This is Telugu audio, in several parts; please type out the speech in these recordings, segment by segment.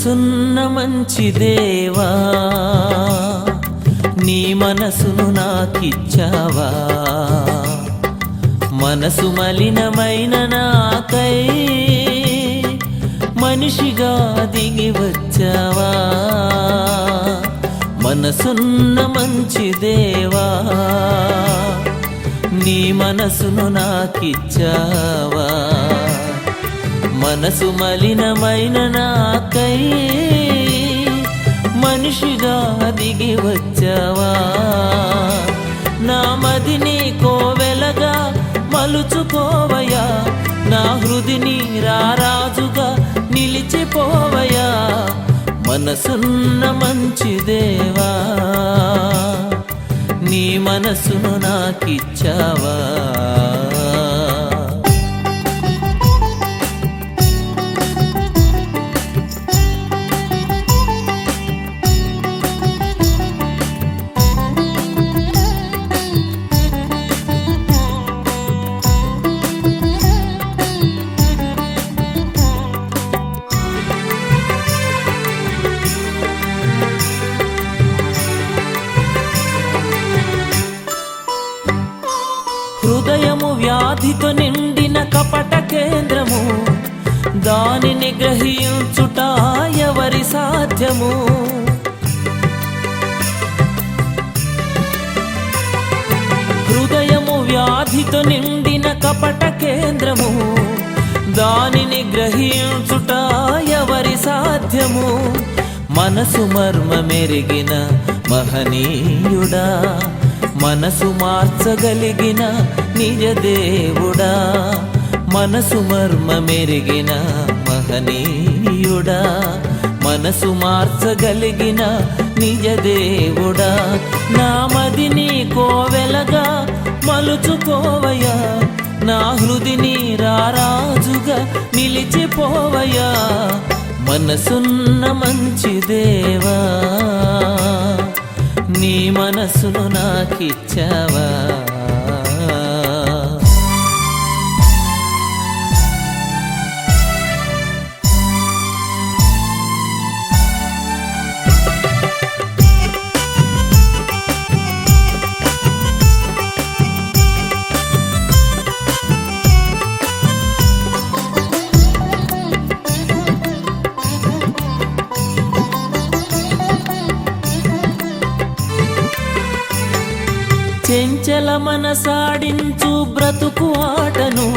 మనసున్న మంచి దేవా, నీ మనసును నాకిచ్చావా? మనసు మలినమైన నాకై మనిషిగా దిగి వచ్చావా? మనసున్న మంచి దేవా, నీ మనసును నాకిచ్చావా? మనసు మలినమైన నాకై మనిషిగా దిగి వచ్చావా? నా మదిని కోవెలగా మలుచుకోవయా, నా హృదిని రారాజుగా నిలిచిపోవయా. మనసున్న మంచి దేవా, నీ మనసును నాకిచ్చావా? హృదయము వ్యాధితో నిండిన కపట కేంద్రము, దానిని గ్రహించుట ఎవరి సాధ్యము? హృదయము వ్యాధితో నిండిన కపట కేంద్రము, దానిని గ్రహించుట ఎవరి సాధ్యము? మనసు మర్మమెరిగిన మహనీయుడా, మనసు మార్చగలిగిన నిజ దేవుడా, మనసు మర్మమెరిగిన మహనీయుడా, మనసు మార్చగలిగిన నిజ దేవుడా. నా మదిని కోవెలగా మలుచుకోవయా, నా హృదిని రారాజుగా నిలిచిపోవయా. మనసున్న మంచి దేవా, నీ మనసును నాకిచ్చావా? చెంచల మనసాడించు బ్రతుకు ఆటను,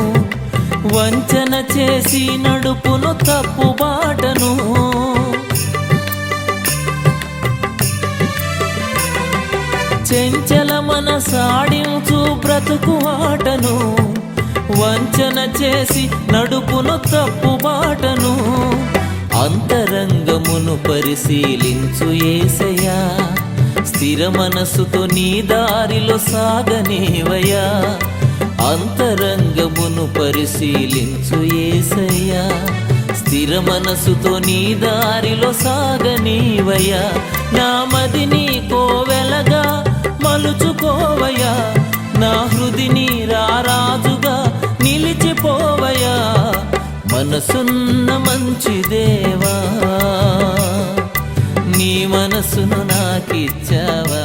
వంచన చేసి నడుపును తప్పు బాటను. చెంచల మనసాడించు బ్రతుకు ఆటను, వంచన చేసి నడుపును తప్పు బాటను. అంతరంగమును పరిశీలించు యేసయ్యా, స్థిర మనసుతో నీ దారిలో సాగనేవయ్యా. అంతరంగమును పరిశీలించు యేసయ్యా, స్థిర మనసుతో నీ దారిలో సాగనేవయ్యా. నా మదిని కోవెలగా మలుచుకోవయ్యా, నా హృదిని రారాజుగా నిలిచిపోవయ్యా. మనసున్న మంచి దేవా, నీ మనసును నాకిచ్చావా?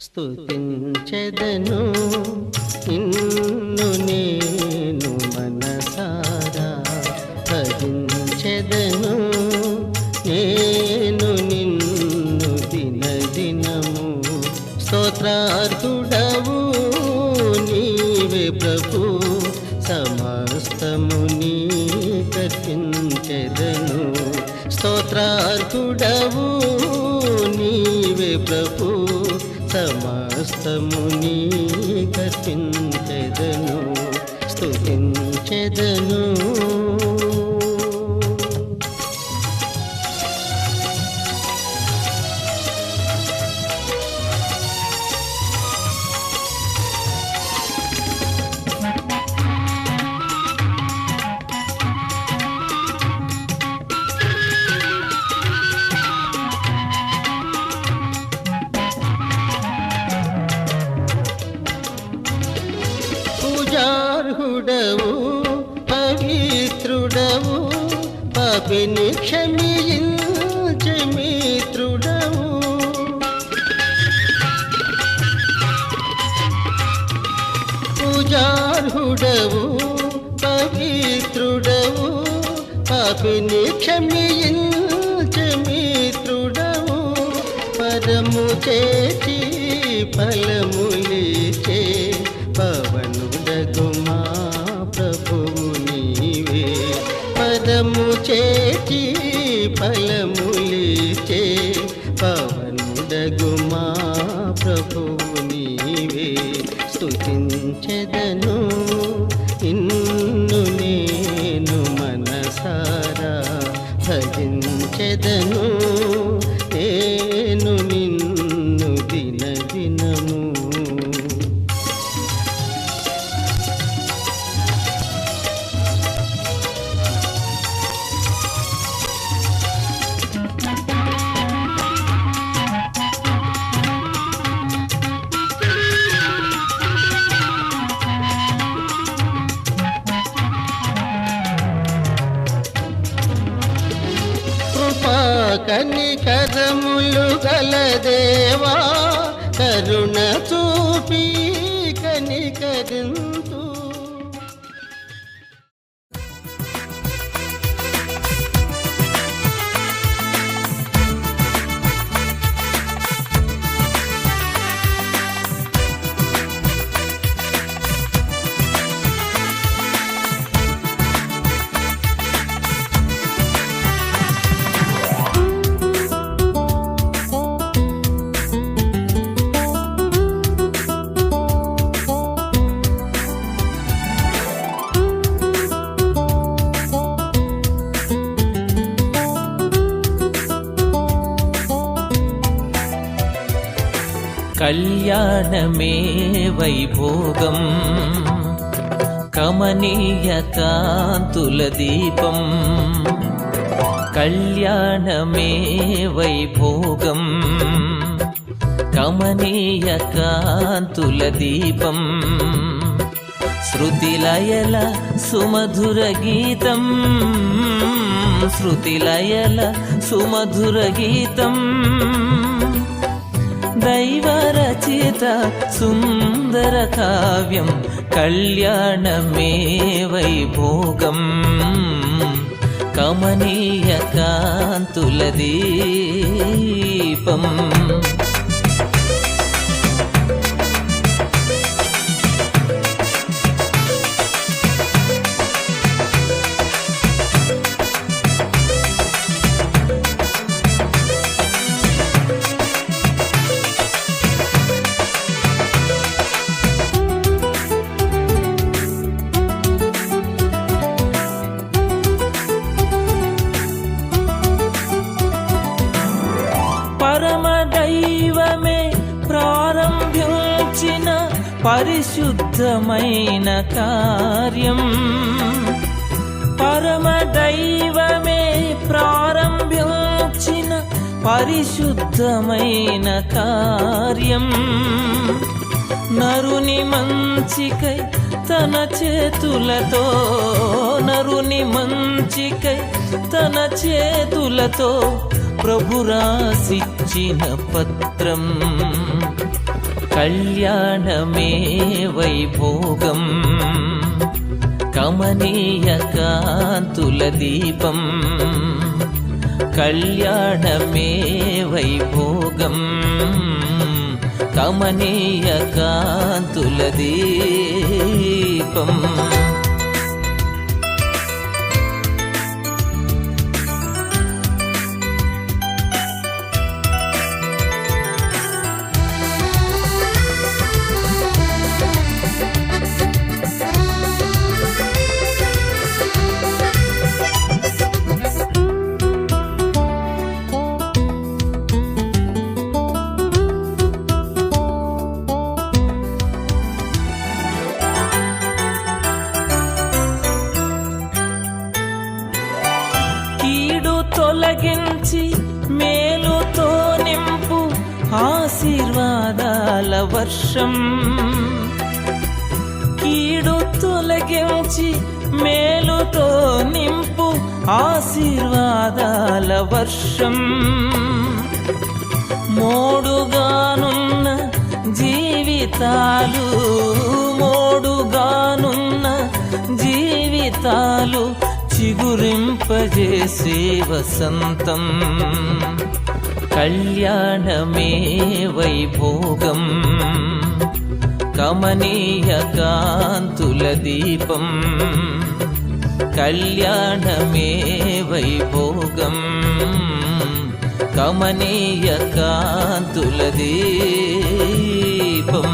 స్తుతించెదను నిన్ను నేను మనసారా, భజించెదను నేను నిన్ను దినదినము. స్తోత్రార్హుడవు నీవే ప్రభు, సమస్తము నీకర్పించెదను. స్తోత్రార్హుడవు నీవే ప్రభు, సమస్తము నీకర్పించెదను. స్తుతించెదను స్తుతించెదను. పూజార్హుడవు పవిత్రుడవు పాపిని క్షమించే మిత్రుడవు. పూజార్హుడవు పవిత్రుడవు పాపిని క్షమించే మిత్రుడవు. పరము చేసి ఫలములిచే పవనుడగు మా ప్రభువు నీవే. పదము చేసి ఫలములిచే పవనుడగు మా ప్రభువు నీవే. స్తుతించెదను నిన్ను నేను మనసారా, భజించెదను నేను నిన్ను దినదినము. కనికరములు గల దేవా, కరుణ చూపి కనికరింతు. కళ్యాణమే వైభోగం, కమనీయ కాంతుల దీపం. కళ్యాణమే వైభోగం, కమనీయ కాంతుల దీపం. శృతిలయల సుమధుర గీతం, శృతిలయల సుమధుర గీతం. దైవరచిత సుందర కావ్యం, కళ్యాణమే వైభోగం, కమనీయ కాంతుల దీపం. పరమదైవమే ప్రారంభించిన పరిశుద్ధమైన కార్యం. పరమదైవమే ప్రారంభించిన పరిశుద్ధమైన కార్యం. నరుని మంచికై తన చేతులతో, నరుని మంచికై తన చేతులతో ప్రభు రాసిచ్చిన పత్రం. కళ్యాణమే వైభోగం, కమనీయ కాంతుల దీపం. కళ్యాణమే వైభోగం, కమనీయ కాంతుల దీపం. తొలగించి మేలుతో నింపు ఆశీర్వాదాల వర్షం. కీడు తొలగించి మేలుతో నింపు ఆశీర్వాదాల వర్షం. మోడుగానున్న జీవితాలు, మోడుగానున్న జీవితాలు చిగురింపజేసే వసంతం. కళ్యాణమే వైభోగం, కమనీయ కాంతుల దీపం. కళ్యాణమే వైభోగం, కమనీయ కాంతుల దీపం.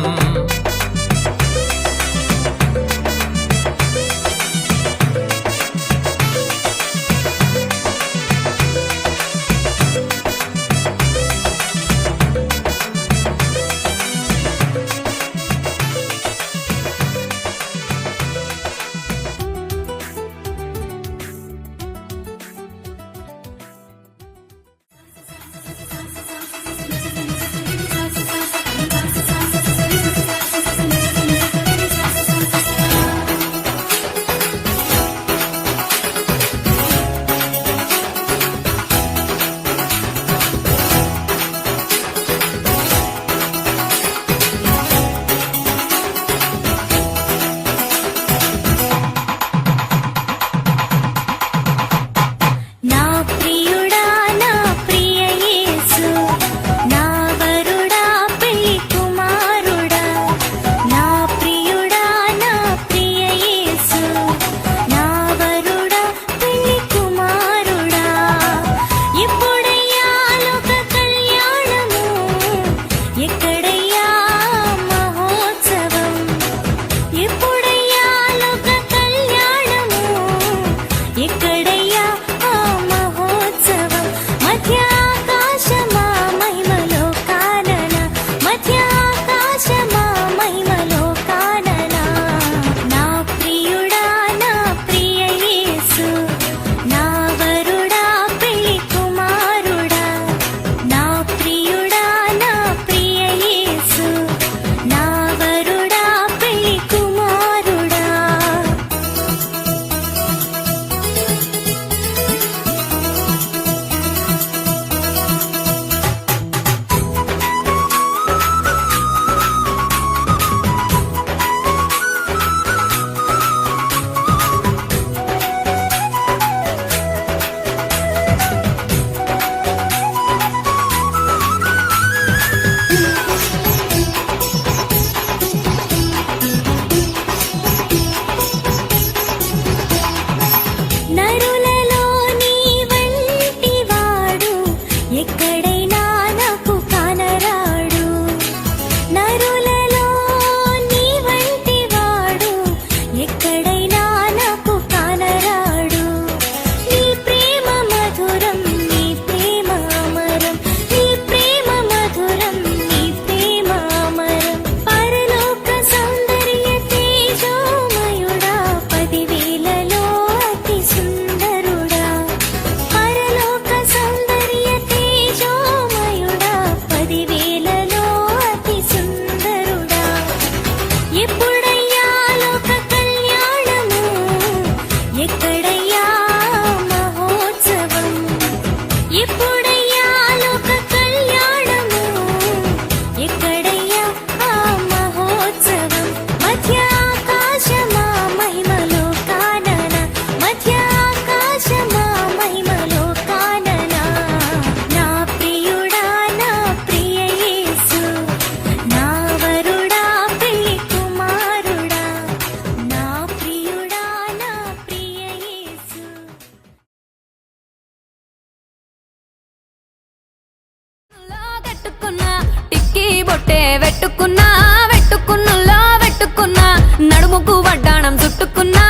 బొట్టే వెట్టుకున్నా వెట్టుకున్నులా వెట్టుకున్నా నడుముకు వడ్డాణం చుట్టుకున్నా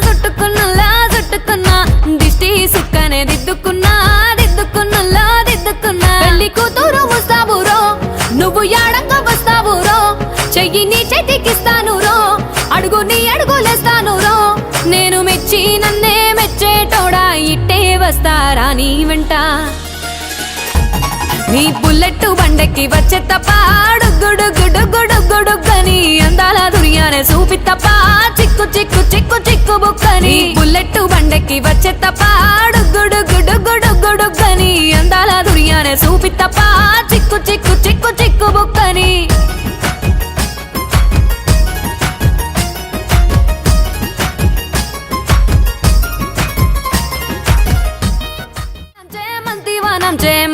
చుట్టుకున్నులా చుట్టుకున్నా దిష్టి సుక్కనే దిద్దుకున్నా దిద్దుకున్నులా దిద్దుకున్నా పెళ్లి కూతురు ముస్తాబురో నువ్వు యాడంగా వస్తావురో చెయ్యి నీ చేతికిస్తాను రో అడుగు నీ అడుగులేస్తాను రో నేను మెచ్చి నన్నే మెచ్చేటోడా ఇట్టే వస్తారా వస్తారా నీ వెంట నీ బుల్లెట్ బండెక్కి వచ్చే తప్ప డుగ్గుడుగ్గుడుగ్గుడుగ్గుడుగ్గని అందాల దుర్యానే చూపి తప్ప చిక్కు చిక్కు చిక్కు చిక్కు బుక్కని బుల్లెట్ బండెక్కి వచ్చే తప్ప డుగ్గుడుగ్గుడుగ్గుడుగ్గుడుగ్గని అందాల దుర్యానే చూపి తప్ప చిక్కు చిక్కు చిక్కు చిక్కు బుక్కని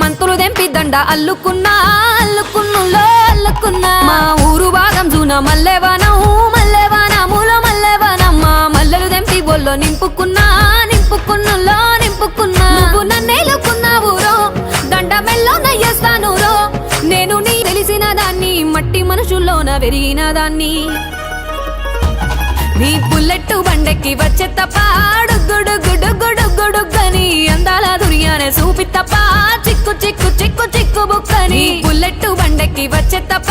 మంతులు దెంపి దండ అల్లుకున్నా అల్లుకున్నులో అల్లుకున్నా మా ఊరు భాగం జూన మల్లెవనం మల్లెవనములో మల్లెవనమ్మ మల్లెలు దెంపి బొల్లో నింపుకున్నా నింపుకున్నులో నింపుకున్నా నువ్వు నన్నేలుకున్నావురో దండ మెల్లో నయ్యేస్తాను రో నేను నీ తెలిసిన దాన్ని మట్టి మనుషుల్లోన పెరిగిన దాన్ని నీ బుల్లెట్ బండెక్కి వచ్చే తప్ప డుగ్గుడుగ్గుడుగ్గుడుగ్గుడుగ్గని అందాల దుర్యానే చూపి తప్ప చిక్కు చిక్కు చిక్కు చిక్కు బుక్కని బుల్లెట్ బండెక్కి వచ్చే తప్ప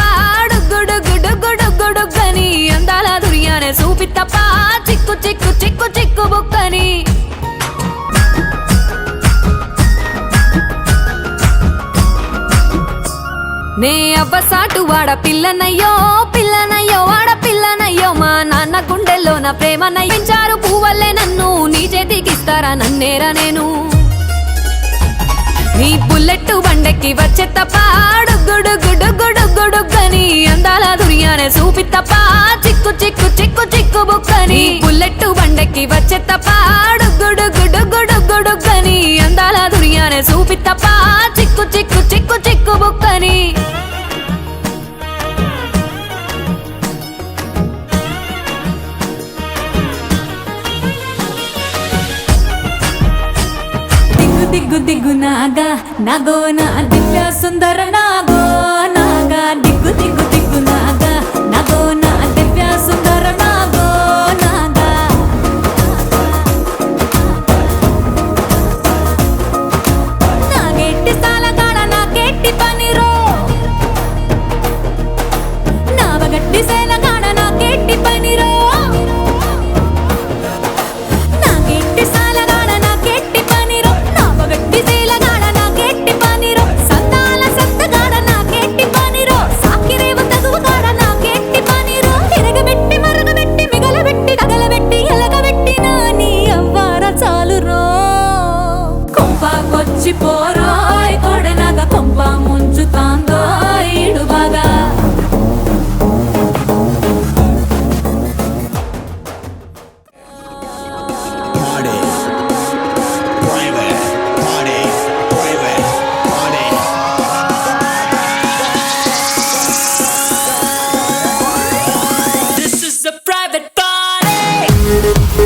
డుగ్గుడుగ్గుడుగ్గుడుగ్గుడుగ్గని అందాల దుర్యానే చూపి తప్ప చిక్కు చిక్కు చిక్కు చిక్కు బుక్కని నే అవ్వసాటు వాడ పిల్లనయ్యో పిల్లనయ్యో వాడ పిల్లనయ్యో మా నాన్న గుండెల్లో నా ప్రేమనయ్య పెంచారు పువ్వల్లే నన్ను నీ చేతికిస్తారా నన్నేరా నేను నీ బుల్లెట్ బండెక్కి వచ్చే తప్ప డుగ్గుడుగ్గుడుగ్గుడుగ్గుడుగ్గని అందాల దుర్యానే చూపి తప్ప చిక్కు చిక్కు చిక్కు చిక్కు బుక్కని బుల్లెట్ బండెక్కి వచ్చే తప్ప డుగ్గుడుగ్గుడుగ్గుడుగ్గుడుగ్గని అందాల దుర్యానే చూపి తప్ప చిక్కు చిక్కు చిక్కు చిక్కు బుక్కని దిగ్గు దిగ్గు నాగా నాగో నా దివ్య సుందర నాగో నాగా దిగ్గు దిగ్గు దిగ్గు నాగా నాగో నా దివ్య సుందర నాగో నాగా నాగెట్టి సాలగాడ నాకెట్టి పనిరో నావగట్టి సేలగాడ నాకెట్టి పనిరో పోరాయ్ కొడనగా కొంప ముంచుతాందో ఈడు బాగా This is a private party.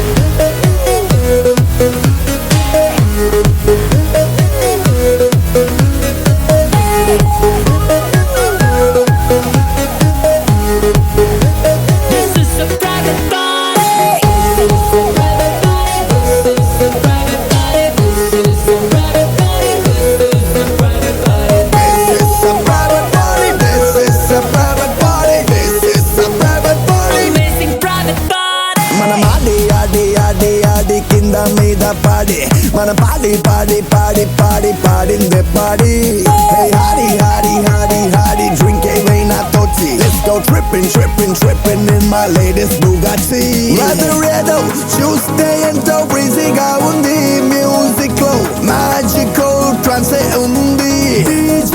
మన పాడి పాడి పాడి పాడి పాడిందే పాడి Hey hardy hardy hardy hardy drink ఏమైనా తోచి Let's go tripping tripping tripping in my latest Bugatti Rather ఏదో చూస్తే ఎంతో breezyగా ఉంది Music లో magical trance ఉంది DJ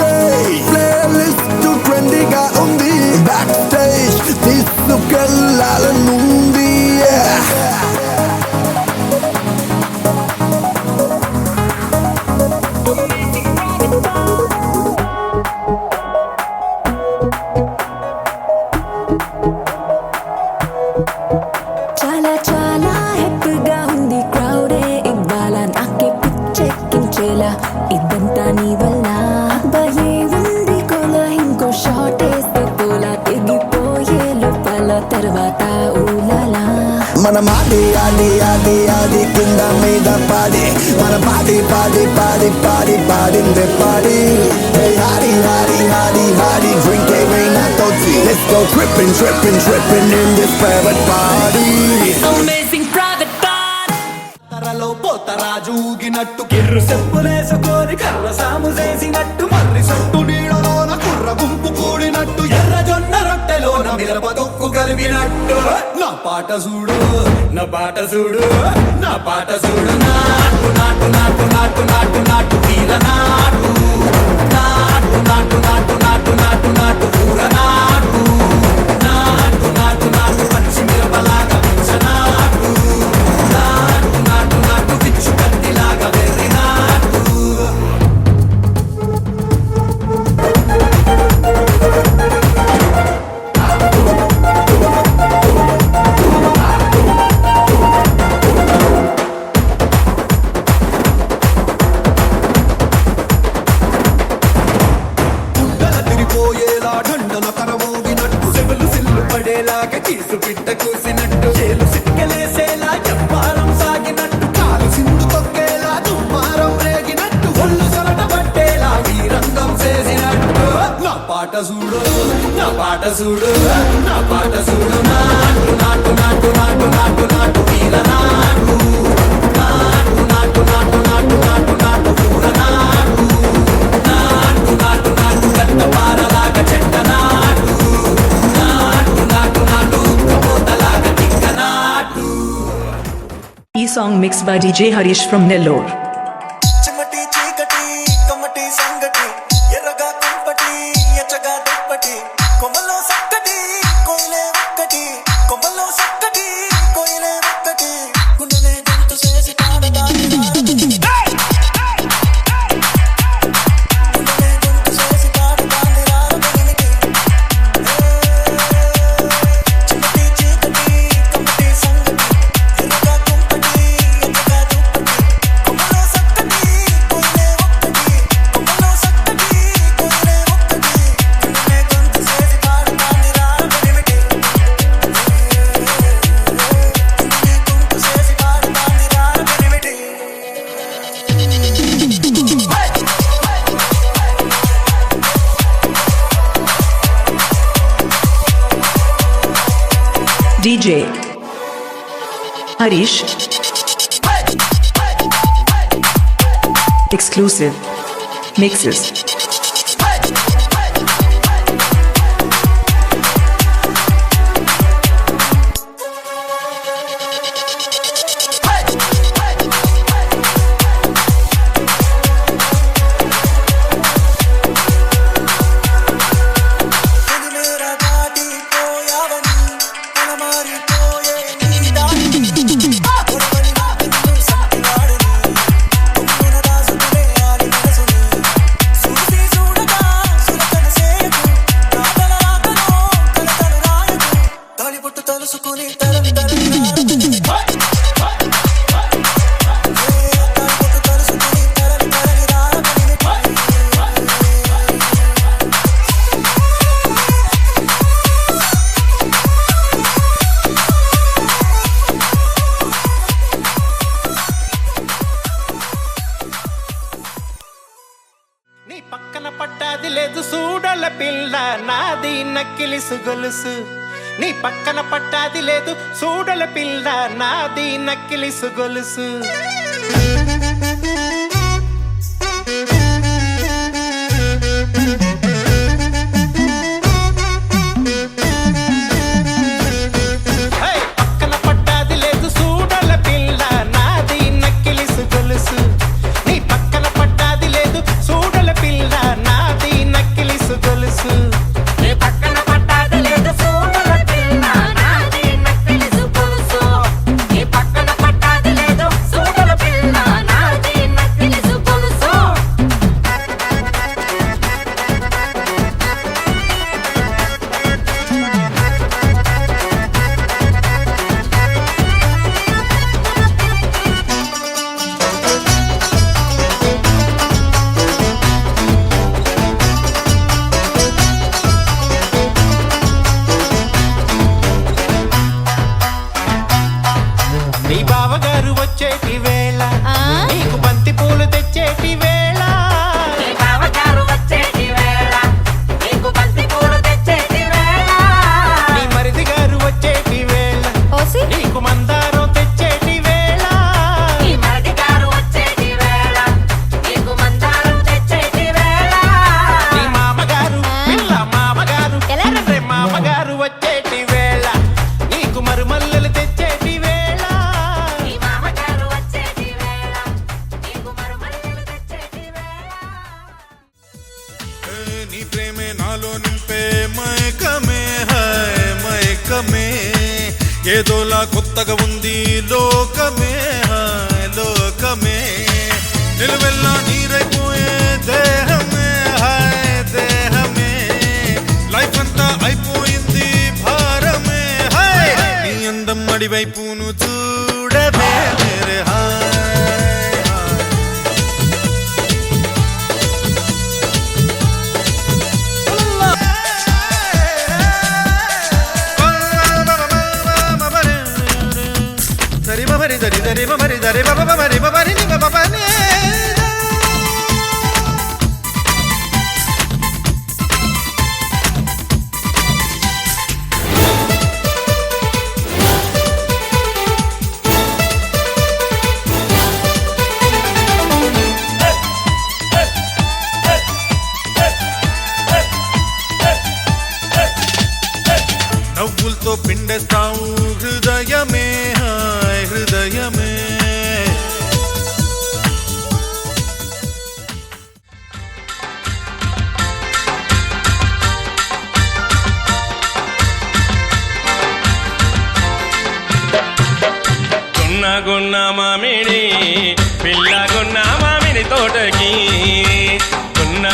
playlist trendyగా ఉంది Backstage తీసుకెళ్ళాలనుంది చాలా చాలా హ్యాపీగా ఉంది క్రౌడే ఇవాళ నాకే పిచ్చెక్కించేలా ఇదంతా నీ వల్ల అబ్బాయే ఉంది కోలా ఇంకో షాట్ వేస్తే పోలా తెగిపోయే లోపల తర్వాత ఊలాలా మన మాడి ఆడి ఆడి ఆడి కింద మీద పాడి మన పాడి పాడి పాడి పాడి పాడిందే పాడి Hey hardy hardy hardy hardy drink ఏమైనా తోచి Let's go tripping tripping tripping in this private party Amazing private party. తరలో Potharaju ఊగినట్టు కిర్రు చెప్పులేసుకొని కర్ర సాము చేసినట్టు మర్రి సొట్టు నీడలోన కుర్ర గుంపు కూడినట్టు ఎర్ర జొన్న రొట్టెలోన మిరప తొక్కు కలిపినట్టు నా పాట చూడు నా పాట చూడు నా పాట చూడు నాటు నాటు నాటు నాటు నాటు నాటు తీర నాటు నాటు నాటు నాటు నాటు నాటు నాటు ఊర నాటు నాటు నాటు నాటు పచ్చి మిరపలాగా పిచ్చ నాటు నాటు నాటు నాటు పిచ్చు కత్తిలాగా వెర్రి నాటు పోయేలా ఢండన కరమోగినట్టు చెవులు సిల్లు పడేలాగా కీసు పిట్ట కూసినట్టు చేలు సిక్కలేసేలా చెప్పారం సాగినట్టు కాలు సింధు తొక్కేలా దుమ్మారం రేగినట్టు ఒళ్ళు సొరట పట్టేలా వీరంగం చేసినట్టు నా పాట చూడు నా పాట చూడు నా పాట చూడు నాటు నాటు నాటు నాటు నాటు నాటు వీర నాటు నాటు నాటు నాటు నాటు నాటు నాటు పూర నాటు నాటు నాటు నాటు గట్ట పారలాగా చెట్ట నాటు నాటు నాటు నాటు కబోతలాగా టిక్క నాటు. E song mixed by DJ Harish from Nellore. చిమటి చీకటి కమటి సంగటి ఎర్రగా కుంపటి ఎచ్చగా దుప్పటి కొమ్మలో సక్కటి కోయిలే ఒక్కటి కొమ్మలో సక్కటి కోయిలే ఒక్కటి గుండెనే గొంతు చేసి పాడదాని గుండెనే గొంతు చేసి పాడదాని రారమేమిటి చిమటి చీకటి కమటి సంగటి ఎర్రగా కుంపటి ఎచ్చగా దుప్పటి కొమ్మలో సక్కటి కోయిలే ఒక్కటి కొమ్మలో సక్కటి కోయిలే ఒక్కటి గుండెనే గొంతు చేసి పాడదాని రారమేమిటి గుండెనే గొంతు చేసి పాడదాని రారమేమిటి. DJ Harish. Exclusive mixes. ఎదులేరా దాటిపోయావని మనమారిపోయే నీ దారి ఒరవని నా పెన్ను సంటివాడిని కొమ్మున రాసుకునే ఆడి మనసుని చూసి చూడగా సులకన సేయకు నా తల రాకను కలతలు రాయకు తాళిబొట్టు తలుసుకుని తరలి తరలి తాళిబొట్టు తలుసుకుని తరలి తరలి రారమని నీ పక్కన పట్టాది లేదు సూడల పిల్ల నాది నక్కిలిసు గొలుసు నీ పక్కన పట్టాది లేదు సూడల పిల్ల నాది నక్కిలిసు గొలుసు హే! పక్కన పట్టాది లేదు సూడల పిల్ల నాది నక్కిలిసు గొలుసు నీ పక్కన పట్టాది లేదు సూడల పిల్ల నాది నక్కిలిసు గొలుసు నీ పక్కన పట్టాది లేదు సూడల పిల్ల నాది నక్కిలిసు గొలుసు నీ పక్కన పట్టాది లేదు సూడల పిల్ల నాది మైకమే హాయ్ మైకమే ఏదోలా కొత్తగా ఉంది లోకమే హాయ్ లోకమే నిలువెల్లా నీరైపోయే దేహమే హాయ్ దేహమే లైఫ్ అంతా అయిపోయింది భారమే హాయ్ నీ అందం అడివైపును చూడవే మేరే హాయ్ నవ్వులతో పిండేస్తావు హృదయమే హాయ్ హృదయమే గున్న మామిడి పిల్లగున్న మామిడి తోటకి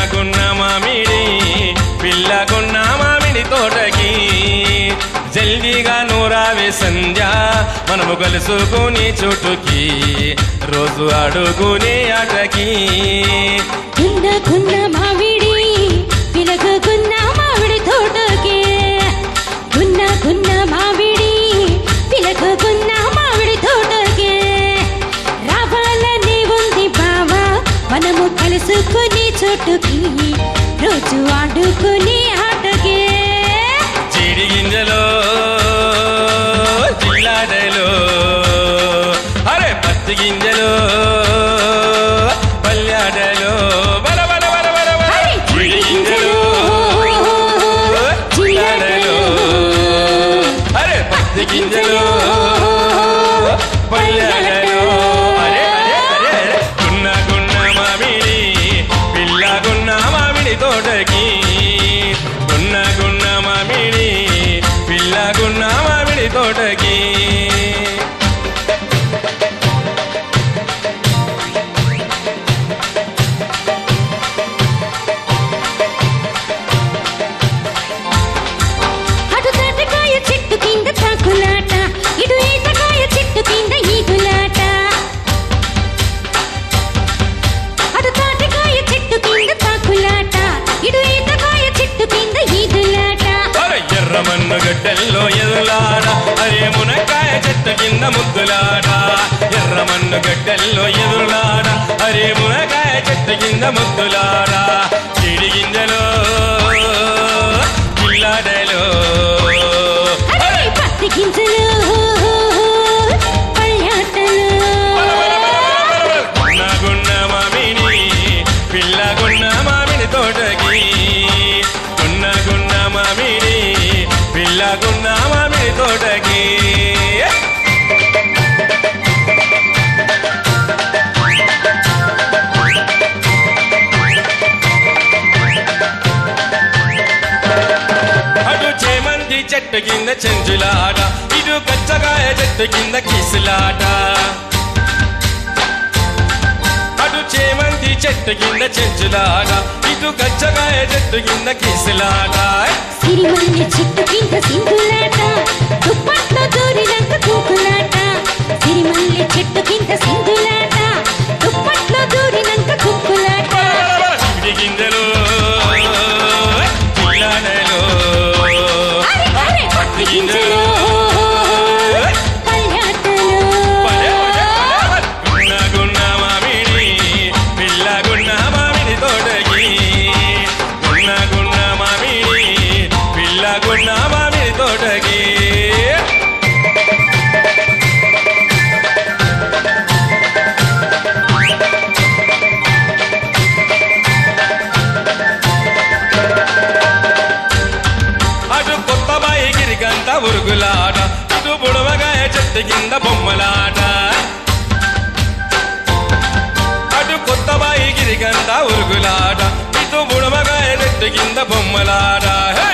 గున్న మామిడి పిల్లగున్న మామిడి తోటకి జల్దీగా నూరావే సంధ్య మనము కలుసుకుని చోటుకి రోజు అడుగునే ఆటకి గున్న మామిడి పిలగున్న మామిడి తోటకి గున్న మామిడి పిలగున్న మామిడి తోటకి రావాలని ఉంది బావా మనము కలుసుకుని చోటుకి రోజు ఆడుకుని ఆటకి చీడి గింజలో జిల్లాడలో అరే పత్తి గింజలో పల్యాడలో బల బల బల బల బల చీడి గింజలో జిల్లాడలో అరే పత్తి గింజలో పల్యాడలో అరే అరే అరే అరే గున్న మామిడి పిల్లగున్న మామిడి తోటకి గున్న మామిడి పిల్లగున్న మామిడి తోటకి అటు తాటకాయ చెట్టు కింద తాకులాట ఇటు ఈతకాయ చెట్టు కింద ఈగులాట అటు తాటకాయ చెట్టు కింద తాకులాట ఇటు ఈతకాయ చెట్టు కింద ఈదులాట ఎర్రమన్ను గడ్డల్లో ఎదులాడ అరే మునక్కాయ చెట్టు కింద ముద్దులాడ ఎర్రమన్ను గడ్డల్లో ఎదులాడ అరే మునక్కాయ చెట్టు కింద ముద్దులాడ చీడి గింజలో జిల్లాడలో అరే పత్తి గింజలు పల్యాటలు గున్న మామిడి పిల్లగున్న మామిడి తోటకి గున్న మామిడి పిల్లగున్న మామిడి తోటకి అటు చేమంతి చెట్టు కింద చెంచులాట ఇటు కచ్చకాయ చెట్టు కింద కిసులాట అటు చేమంతి చెట్టు కింద చెంచులాట ఇటు కచ్చకాయ చెట్టు కింద కిసులాట సిరిమల్లి చెట్టు కింద సింధులాట దుప్పట్లో దూరినంత కూకులాట సిరిమల్లి చెట్టు కింద సింధులాట దుప్పట్లో దూరినంత కూకులాట చీడి గింజలు జిల్లాడలో అరే అరే పత్తి గింజలు పల్యాటలు గున్న మామిడి పిల్లగున్న మామిడి తోటకి గున్న మామిడి పిల్లగున్న మామిడి తోటకి అటు కొత్త బాయి గిరికంత ఉరుగులాట ఇటు బుడవగాయ చెట్టు కింద బొమ్మలాట అటు కొత్త బాయి గిరికంత ఉరుగులాట ఇటు బుడవగాయ చెట్టు కింద బొమ్మలాట హే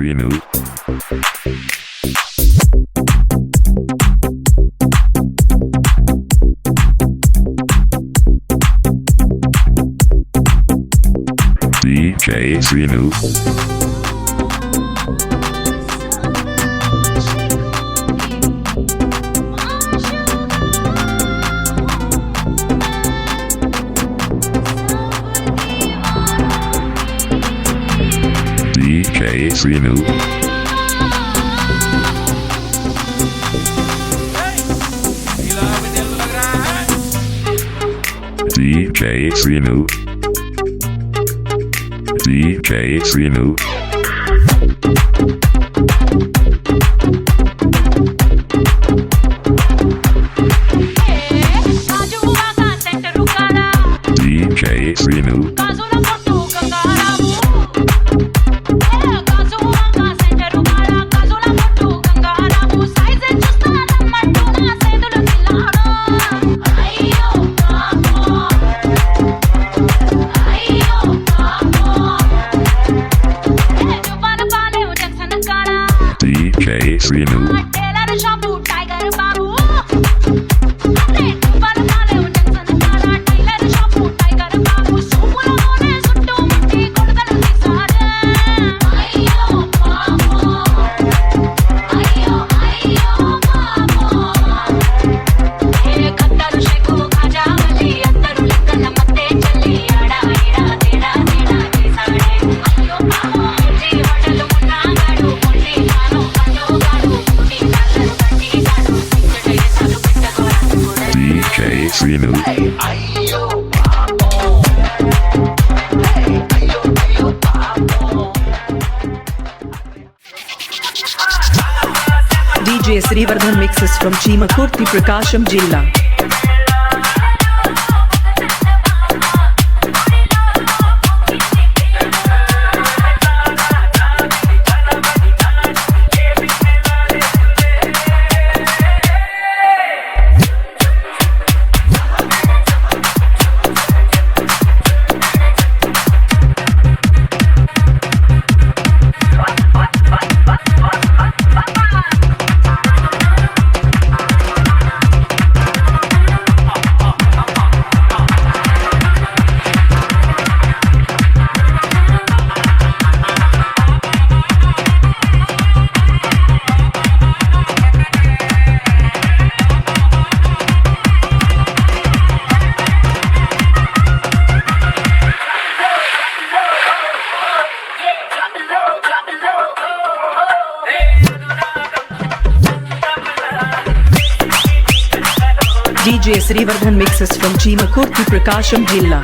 Srinu. DJ Srinu. DJ Srinu. DJ Srinu. DJ Srinu. DJ Srinu. DJ Srinu. DJ Srinu. DJ Srivardhan mixes from Chimakurti Prakasham Jilla. DJ Srivardhan mixes from Chimakurti Prakasham Jilla.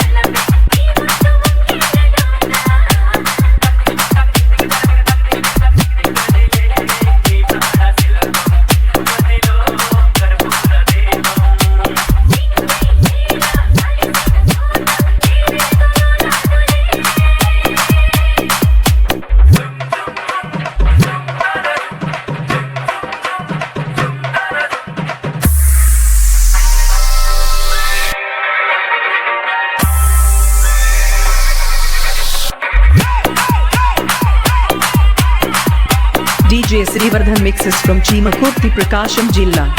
DJ Srivardhan mixes from Chimakurti Prakasham Jilla.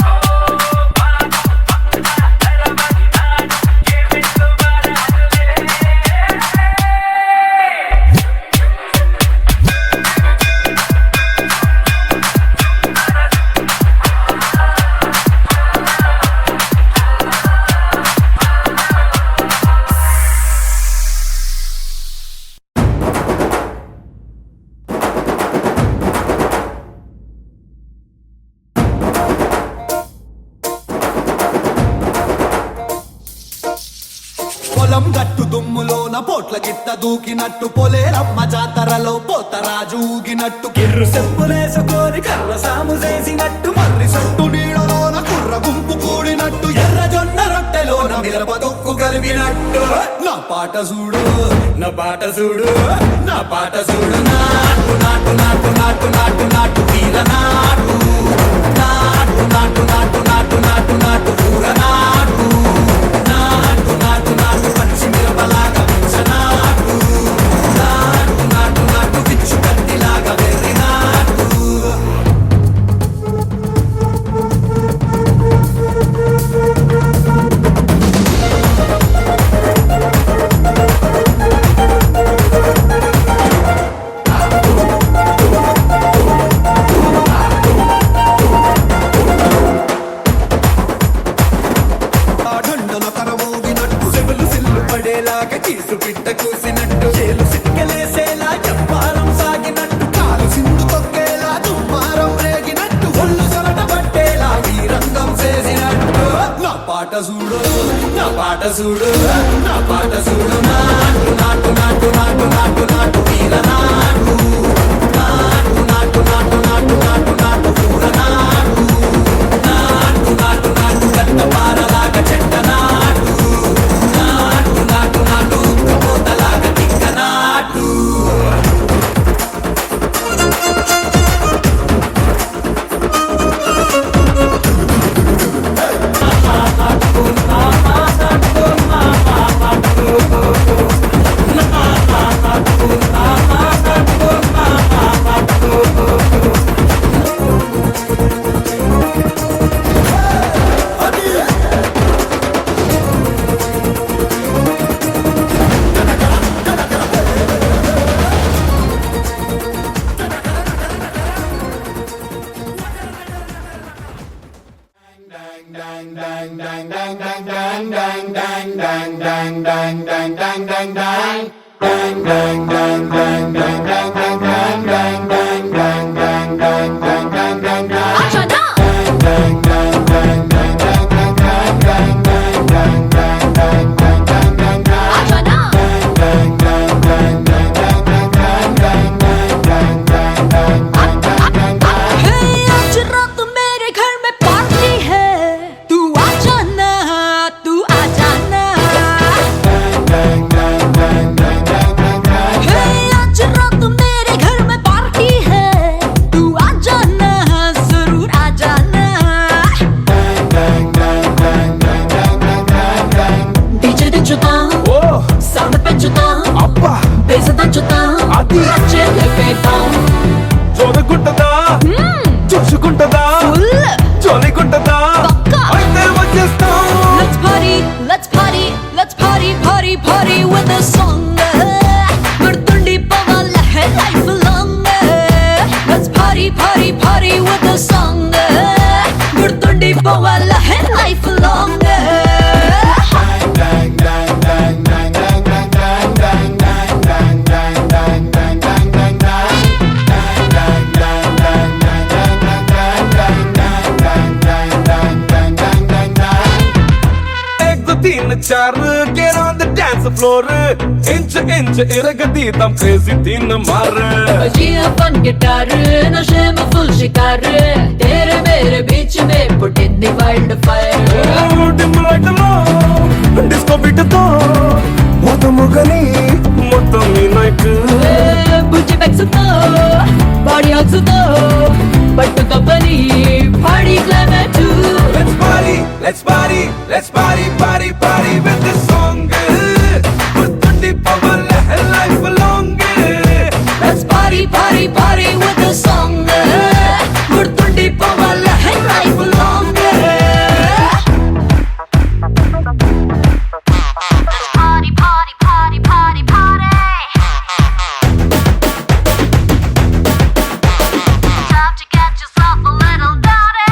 Oh పొలం గట్టు దుమ్ములోన పోట్ల గిట్ట దూకినట్టు పొలేరమ్మ జాతరలో పోతరాజు ఊగినట్టు కిర్రు చెప్పులేసుకొని కర్ర సాము చేసినట్టు మర్రి సట్టు నీడలోన కుర్ర గుంపు కూడినట్టు ఎర్ర జొన్న రొట్టెలోన మిరప దొక్కు కలిపినట్టు నా పాట చూడు నా పాట చూడు నా పాట చూడు నాటు నాటు నాటు నాటు నాటు నాటు వీర నాటు నాటు నాటు నాటు నాటు నాటు నాటు పూర నాటు నాటు నాటు నాటు పచ్చి మిరపలాగా నాటు నాటు నాటు నాటు పిచ్చు కత్తిలాగా వెర్రి నాటు కీసు పిట్ట కూసినట్టు చేలు సిక్కలేసేలా చెప్పాలం సాగినట్టు కాలు సింధు తొక్కేలా దుమ్మారం రేగినట్టు ఒళ్ళు సొరట పట్టేలా వీరంగం చేసినట్టు నా పాట చూడు నా పాట చూడు నా పాట చూడు నాటు నాటు నాటు నాటు నాటు నాటు వీర నాటు నాటు నాటు నాటు నాటు నాటు నాటు పూర నాటు నాటు నాటు నాటు గట్ట పారలాగా చెట్ట నాటు నాటు నాటు నాటు కబోతలాగా తిక్క నాటు చూసుకుంటదా చోలికుంటదా అయితే వచ్చేస్తాం Let's party, let's party, party, party with a song. గుర్తుండి పోవాలా life long. Let's party, party, party with a song. గుర్తుండి పోవాలా life long. चार get on the dance floor इंच इंच इरगती तम crazy तीन मार बजिया फन गिटार नशे में फुल शिकार तेरे मेरे बीच में put in the wildfire dim light lo disco beat to మొత్తముగని మొత్తం ఈ night బుజ్జి బ్యాగ్స్ తో బాడీ హగ్స్ తో పట్టు కప్పని party climax let's party let's party let's party party party with this song గుర్తుండి పోవాలా life long let's party party party with the song గుర్తుండి పోవాలా life long Party, party, party, party, party. Time to get yourself a little naughty.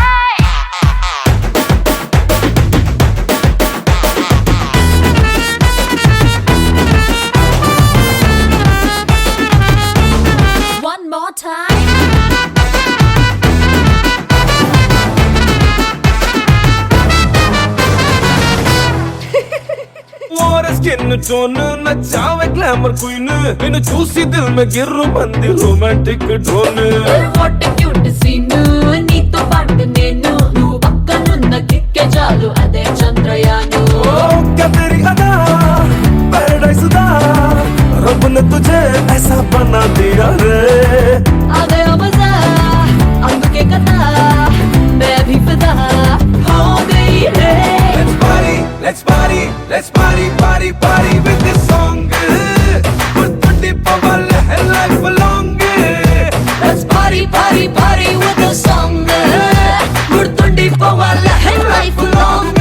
Skin tone నచ్చావే గ్లామర్ క్వీన్ నిన్ను చూసి దిల్ మే గిర్రు మంది romantic drone what cute scene నీతో పాటు నేను నువ్వు పక్కనున్న కిక్కే చాలు అదే చంద్రయాను तेरी अदा पैराडाइज दा रब ने तुझे ऐसा बना दिया रे అదే మజా అందుకే కదా मैं भी फिदा हो गई रे Let's party, let's party, let's party, party, party with this song. Put the power life along. Let's party party party with the song గుర్తుండి పోవాల లైఫ్ లాంగ్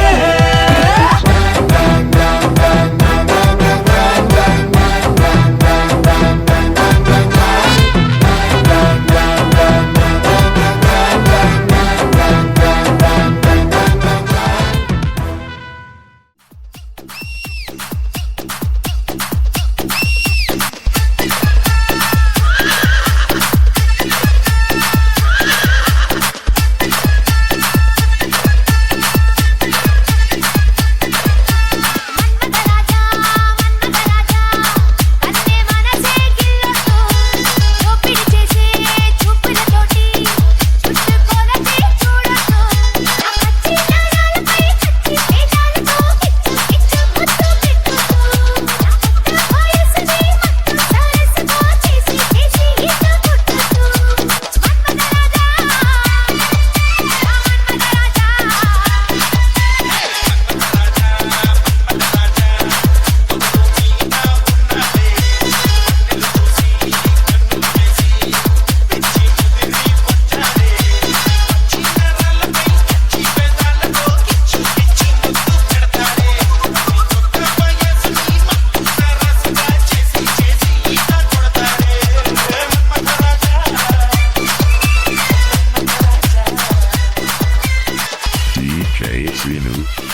DJ Srinu.